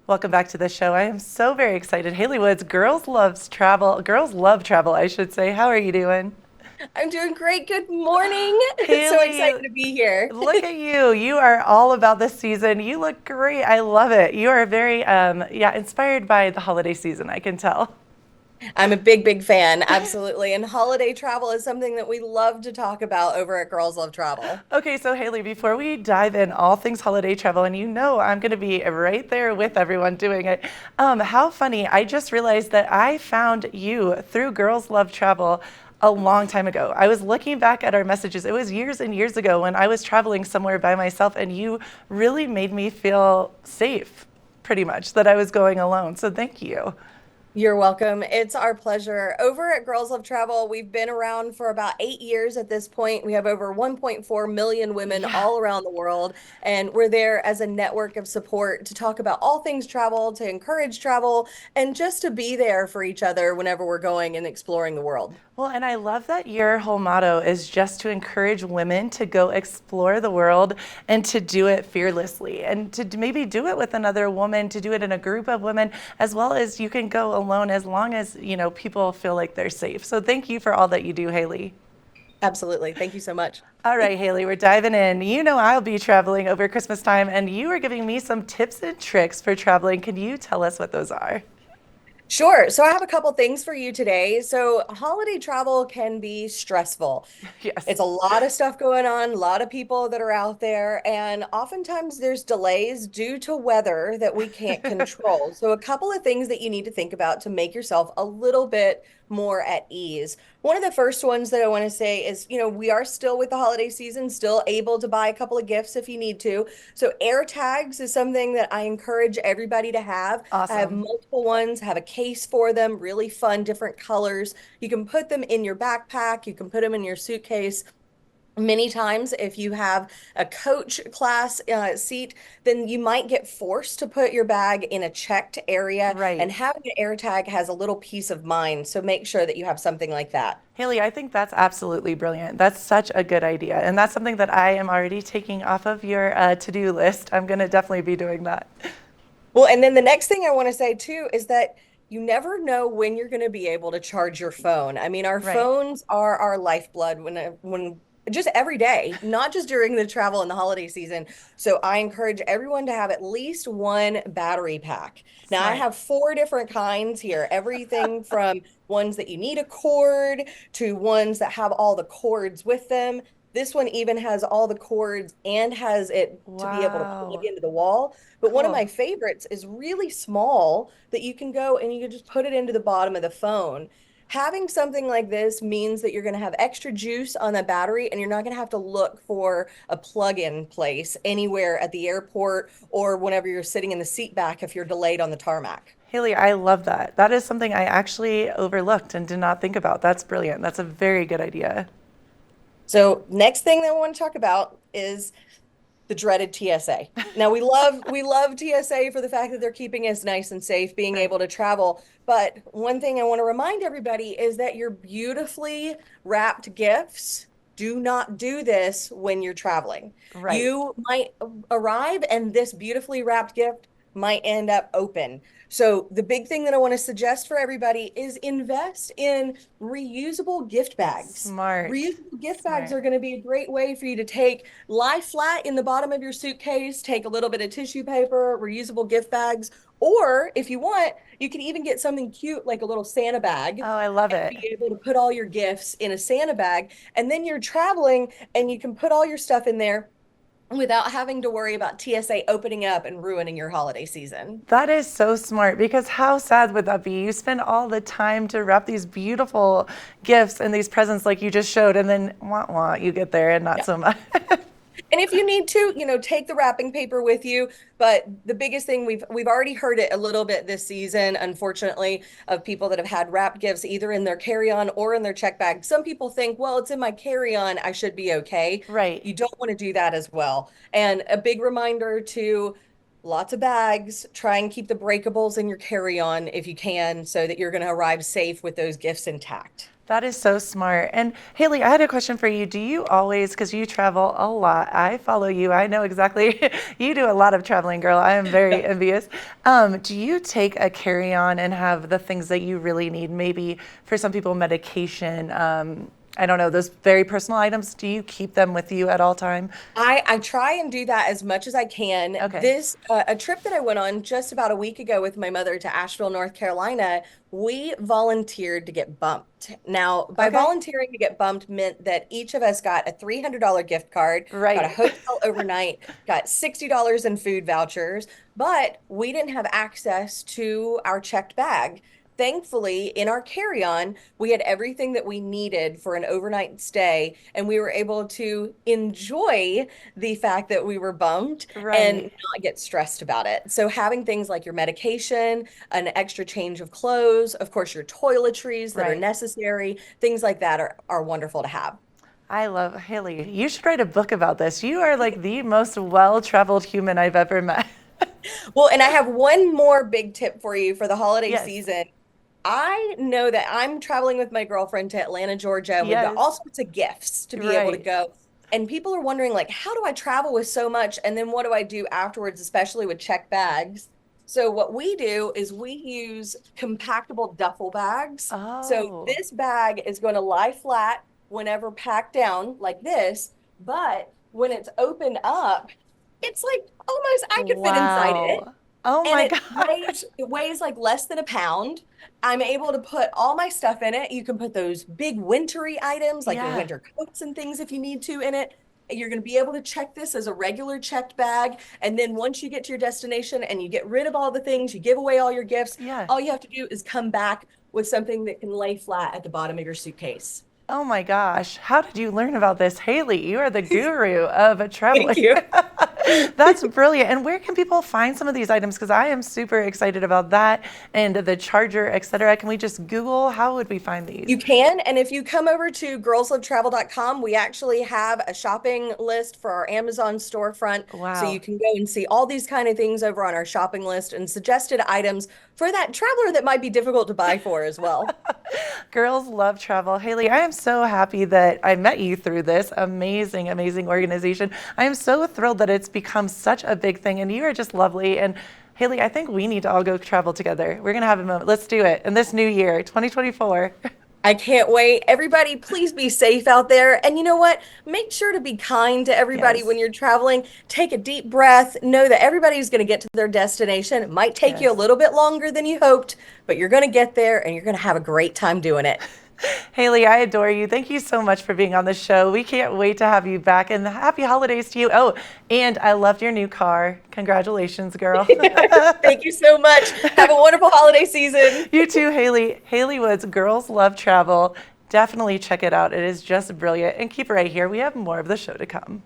Welcome back to the show. I am so very excited. Haley Woods, Girls Loves Travel. Girls Love Travel, I should say. How are you doing? I'm doing great. Good morning. So Haley, excited to be here. look at you. You are all about this season. You look great. I love it. You are very, inspired by the holiday season, I can tell. I'm a big fan, absolutely. And holiday travel is something that we love to talk about over at Girls Love Travel. Okay, so Haley, before we dive in all things holiday travel, and you know I'm going to be right there with everyone doing it. How funny! I just realized that I found you through Girls Love Travel a long time ago. I was looking back at our messages. It was years and years ago when I was traveling somewhere by myself, and you really made me feel safe, pretty much, that I was going alone. So thank you. You're welcome. It's our pleasure. Over at Girls Love Travel, we've been around for about 8 years at this point. We have over 1.4 million women Yeah. all around the world, and we're there as a network of support to talk about all things travel, to encourage travel, and just to be there for each other whenever we're going and exploring the world. Well, and I love that your whole motto is just to encourage women to go explore the world and to do it fearlessly and to maybe do it with another woman, to do it in a group of women, as well as you can go alone as long as, people feel like they're safe. So thank you for all that you do, Haley. Absolutely. Thank you so much. All right, Haley, we're diving in. You know I'll be traveling over Christmas time, and you are giving me some tips and tricks for traveling. Can you tell us what those are? Sure. So I have a couple things for you today. So holiday travel can be stressful. Yes. It's a lot of stuff going on, a lot of people that are out there, and oftentimes there's delays due to weather that we can't control. So a couple of things that you need to think about to make yourself a little bit more at ease. One of the first ones that I want to say is, we are still with the holiday season, still able to buy a couple of gifts if you need to. So air tags is something that I encourage everybody to have. I have Awesome. multiple ones, have a case for them, really fun, different colors. You can put them in your backpack, you can put them in your suitcase. Many times, if you have a coach class seat, then you might get forced to put your bag in a checked area, Right. and having an air tag has a little peace of mind. So make sure that you have something like that. Haley, I think that's absolutely brilliant. That's such a good idea. And that's something that I am already taking off of your to-do list. I'm going to definitely be doing that. Well, and then the next thing I want to say too is that you never know when you're going to be able to charge your phone. I mean, our Right. phones are our lifeblood when just every day, not just during the travel and the holiday season. So I encourage everyone to have at least one battery pack. Now, I Smart. have four different kinds here, everything from ones that you need a cord to ones that have all the cords with them. This one even has all the cords and has it to be able to plug Wow. into the wall. But one of Cool. my favorites is really small that you can go and you can just put it into the bottom of the phone. Having something like this means that you're going to have extra juice on the battery and you're not going to have to look for a plug-in place anywhere at the airport or whenever you're sitting in the seat back if you're delayed on the tarmac. Haley, I love that. That is something I actually overlooked and did not think about. That's brilliant. That's a very good idea. So, next thing that I want to talk about is the dreaded TSA. Now we love TSA for the fact that they're keeping us nice and safe, being Right. able to travel. But one thing I want to remind everybody is that your beautifully wrapped gifts do not do this when you're traveling. Right. You might arrive and this beautifully wrapped gift might end up open. So the big thing that I want to suggest for everybody is invest in reusable gift bags. Smart. Reusable gift bags Smart. are going to be a great way for you to take lie flat in the bottom of your suitcase, take a little bit of tissue paper, reusable gift bags, or if you want, you can even get something cute like a little Santa bag Oh, I love and it. be able to put all your gifts in a Santa bag. And then you're traveling and you can put all your stuff in there without having to worry about TSA opening up and ruining your holiday season. That is so smart because how sad would that be? You spend all the time to wrap these beautiful gifts and these presents like you just showed, and then wah wah, you get there and not Yeah. so much. And if you need to, take the wrapping paper with you. But the biggest thing we've already heard it a little bit this season, unfortunately, of people that have had wrapped gifts either in their carry-on or in their check bag. Some people think, well, it's in my carry-on, I should be okay. Right. You don't want to do that as well. And a big reminder to lots of bags, try and keep the breakables in your carry-on if you can, so that you're going to arrive safe with those gifts intact. That is so smart. And Haley, I had a question for you. Do you always, because you travel a lot, I follow you, I know exactly, you do a lot of traveling, girl. I am very envious. Do you take a carry-on and have the things that you really need? Maybe for some people, medication, I don't know, those very personal items. Do you keep them with you at all time? I try and do that as much as I can. Okay. This a trip that I went on just about a week ago with my mother to Asheville, North Carolina, we volunteered to get bumped. Now, by Okay. volunteering to get bumped meant that each of us got a $300 gift card, got a Right. hotel overnight, got $60 in food vouchers, but we didn't have access to our checked bag. Thankfully, in our carry-on, we had everything that we needed for an overnight stay, and we were able to enjoy the fact that we were bumped and Right. not get stressed about it. So having things like your medication, an extra change of clothes, of course, your toiletries that are Right. necessary, things like that are wonderful to have. I love Haley. You should write a book about this. You are like the most well-traveled human I've ever met. Well, and I have one more big tip for you for the holiday Yes. season. I know that I'm traveling with my girlfriend to Atlanta, Georgia, and we've got all Yes. sorts of gifts to be able to Right. go. And people are wondering, like, how do I travel with so much? And then what do I do afterwards, especially with checked bags? So, what we do is we use compactable duffel bags. So, Oh, this bag is going to lie flat whenever packed down like this. But when it's opened up, it's like almost I could fit inside it wow. Oh and my it gosh. weighs like less than a pound. I'm able to put all my stuff in it. You can put those big wintry items like your Yeah. winter coats and things if you need to in it. You're going to be able to check this as a regular checked bag. And then once you get to your destination and you get rid of all the things, you give away all your gifts, Yeah. all you have to do is come back with something that can lay flat at the bottom of your suitcase. Oh my gosh. How did you learn about this? Haley, you are the guru of Thank traveling. you. That's brilliant. And where can people find some of these items? Because I am super excited about that and the charger, et cetera. Can we just Google? How would we find these? You can. And if you come over to girlslovetravel.com, we actually have a shopping list for our Amazon storefront. So you Wow. can go and see all these kind of things over on our shopping list and suggested items for that traveler that might be difficult to buy for as well. Girls love travel. Haley, I am so happy that I met you through this amazing, amazing organization. I am so thrilled that it's become such a big thing, and you are just lovely. And Haley, I think we need to all go travel together. We're going to have a moment. Let's do it in this new year, 2024. I can't wait. Everybody, please be safe out there. And you know what? Make sure to be kind to everybody when Yes, you're traveling. Take a deep breath. Know that everybody's going to get to their destination. It might take you a yes. little bit longer than you hoped, but you're going to get there and you're going to have a great time doing it. Haley, I adore you. Thank you so much for being on the show. We can't wait to have you back, and happy holidays to you. Oh, and I loved your new car. Congratulations, girl. Thank you so much. Have a wonderful holiday season. You too, Haley. Haley Woods, Girls Love Travel. Definitely check it out. It is just brilliant. And keep it right here. We have more of the show to come.